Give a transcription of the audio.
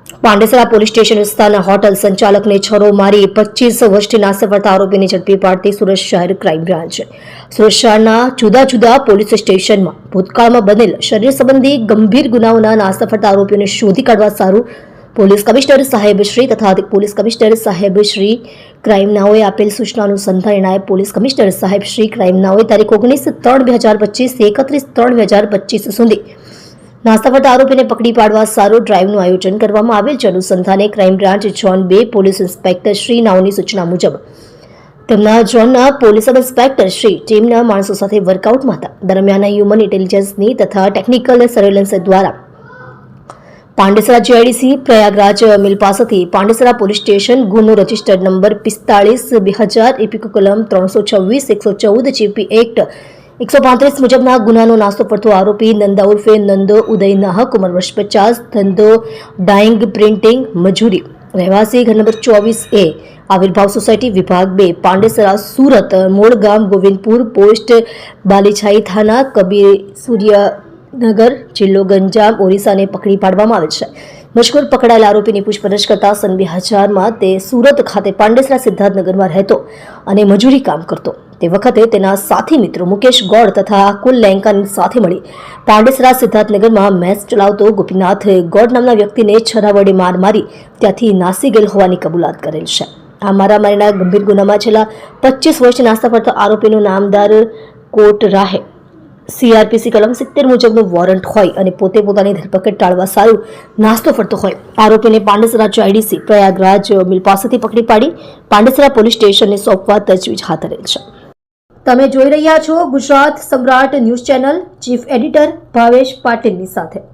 Pandesara police station વિસ્તારના hotel સંચાલકને છરો મારી 25 વર્ષથી નાસ્તા ફરતા આરોપીને ઝડપી પાડતી સુરત શહેર ક્રાઇમ બ્રાન્ચ. સુરત શહેરના જુદા જુદા પોલીસ સ્ટેશનમાં ભૂતકાળમાં બનેલ શરીર સંબંધી ગંભીર ગુનાઓના નાસ્તા ફરતા આરોપીઓને શોધી કાઢવા સારું પોલીસ કમિશનર સાહેબ શ્રી તથા અધિક પોલીસ કમિશનર સાહેબ શ્રી ક્રાઇમ નાઓએ આપેલ સૂચના અનુસંધાને નાયબ પોલીસ કમિશનર સાહેબ શ્રી ક્રાઇમ નાઓએ તારીખ 19/3/2025 થી 31/3/2025 સુધી નાસ્તા ફરતા આરોપીને પકડી પાડવા સારું ડ્રાઈવનું આયોજન કરવામાં આવેલ છે. અનુસંધાને crime branch zone 2 police inspector Shri નાઓની સૂચના મુજબ તેમના ઝોનના પોલીસ સબ ઇન્સ્પેક્ટર શ્રી ટીમના માણસો સાથે વર્કઆઉટમાં હતા. દરમિયાન હ્યુમન ઇન્ટેલિજન્સની તથા ટેકનિકલ સર્વેલન્સ દ્વારા પાંડેસરા જીઆઈડીસી પ્રયાગરાજ મિલ પાસેથી પાંડેસરા પોલીસ સ્ટેશન ગુનો રજિસ્ટર્ડ નંબર 45/2000 ઇપીકો કલમ 326 114 જીપી એક્ટ 135 મુજબના ગુનાનો નાસ્તો ફરતો આરોપી નંદા ઉર્ફે નંદો ઉદય નાહક ઉંમર વર્ષ 50 ધંધો ડાઇંગ પ્રિન્ટિંગ મજૂરી રહેવાસી ઘર નંબર 24A આવિર્ભાવ સોસાયટી વિભાગ 2 પાંડેસરા સુરત મૂળ ગામ ગોવિંદપુર પોસ્ટ બાલીછાઈ થાના કબીર સૂર્યનગર જિલ્લો ગંજામ ઓરિસ્સાને પકડી પાડવામાં આવે છે. મજકૂર પકડાયેલા આરોપીની પૂછપરછ કરતા સન 2000માં તે સુરત ખાતે પાંડેસરા સિદ્ધાર્થનગરમાં રહેતો અને મજૂરી કામ કરતો. તે વખતે તેના સાથી મિત્રો મુકેશ ગોળ તથા કુલ લેંકાની સાથે મળી પાંડેસરા સિદ્ધાર્થનગરમાં મેસ ચલાવતો ગોપીનાથ ગોળ નામના વ્યક્તિને છરા વડે માર મારી ત્યાંથી નાસી ગયેલ હોવાની કબૂલાત કરેલ છે. આ મારામારીના ગંભીર ગુનામાં છેલ્લા 25 વર્ષથી નાસ્તા ફરતો આરોપીનું નામદાર કોટ રાહે CRPC કલમ 70 મુજબનું વોરંટ હોય અને પોતે પોતાની ધરપકડ ટાળવા સારું નાસ્તો ફરતો હોય આરોપીને પાંડેસરા જીઆઈડીસી પ્રયાગરાજ મિલ પાસેથી પકડી પાડી પાંડેસરા પોલીસ સ્ટેશનને સોંપવા તજવીજ હાથ ધરેલ છે. તમે જોઈ રહ્યા છો ગુજરાત સમ્રાટ news channel. Chief editor Bhavesh પાટીલની સાથે.